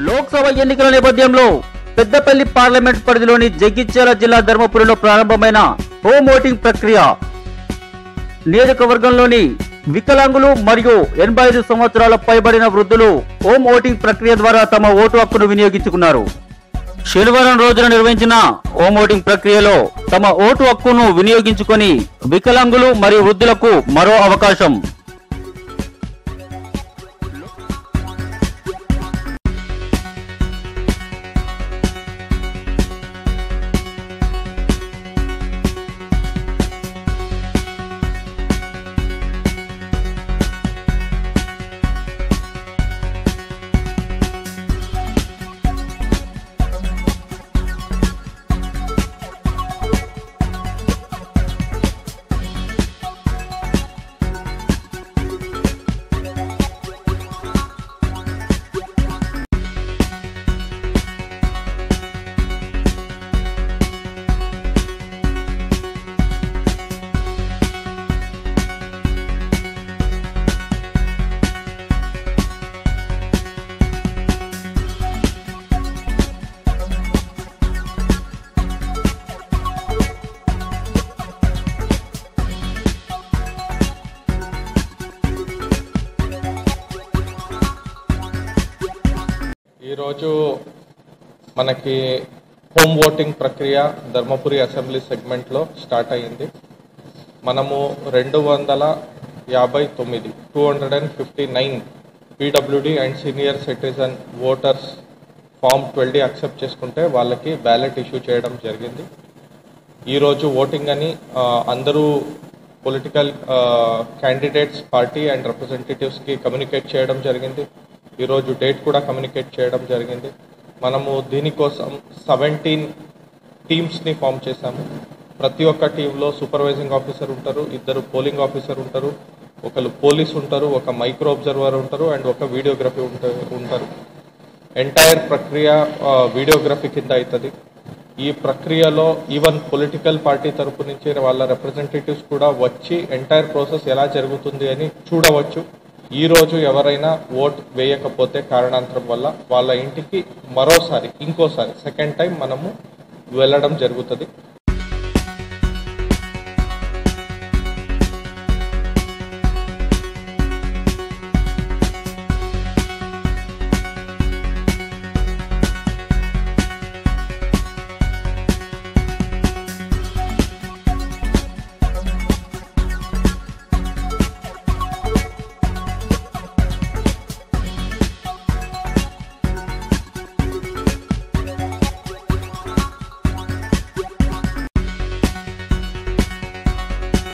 లోక్సభ ఎన్నికల నేపథ్యంలో పెద్దపల్లి పార్లమెంట్ పరిధిలోని జగిత్యాల జిల్లా ధర్మపురిలో ప్రారంభమైన హోమ్ ఓటింగ్ ప్రక్రియ. నియోజకవర్గంలోని వికలాంగులు మరియు 85 సంవత్సరాల పైబడిన వృద్ధులు హోమ్ ఓటింగ్ ప్రక్రియ ద్వారా తమ ఓటు హక్కును వినియోగించుకున్నారు. శనివారం రోజున నిర్వహించిన హోమ్ ఓటింగ్ ప్రక్రియలో తమ ఓటు హక్కును వినియోగించుకొని వికలాంగులు మరియు వృద్ధులకు మరో అవకాశం. ఈరోజు మనకి హోమ్ ఓటింగ్ ప్రక్రియ ధర్మపురి అసెంబ్లీ సెగ్మెంట్లో స్టార్ట్ అయ్యింది. మనము 259 PWD and senior citizen voters form 12 accept చేసుకుంటే వాళ్ళకి బ్యాలెట్ ఇష్యూ చేయడం జరిగింది. ఈరోజు ఓటింగ్ అని అందరూ పొలిటికల్ క్యాండిడేట్స్, పార్టీ అండ్ రిప్రజెంటేటివ్స్కి కమ్యూనికేట్ చేయడం జరిగింది. ఈరోజు డేట్ కూడా కమ్యూనికేట్ చేయడం జరిగింది. మనము దీనికోసం 17 టీమ్స్ని ఫామ్ చేశాము. ప్రతి ఒక్క టీంలో సూపర్వైజింగ్ ఆఫీసర్ ఉంటారు, 2 పోలింగ్ ఆఫీసర్ ఉంటారు, ఒకరు పోలీస్ ఉంటారు, ఒక మైక్రో అబ్జర్వర్ ఉంటారు అండ్ ఒక వీడియోగ్రఫీ ఉంటారు. ఎంటైర్ ప్రక్రియ వీడియోగ్రఫీ కింద అవుతుంది. ఈ ప్రక్రియలో ఈవెన్ పొలిటికల్ పార్టీ తరపు నుంచి వాళ్ళ రిప్రజెంటేటివ్స్ కూడా వచ్చి ఎంటైర్ ప్రాసెస్ ఎలా జరుగుతుంది అని చూడవచ్చు. ఈరోజు ఎవరైనా ఓట్ వేయకపోతే కారణాంతరం వల్ల వాళ్ళ ఇంటికి ఇంకోసారి సెకండ్ టైం మనము వెళ్ళడం జరుగుతుంది.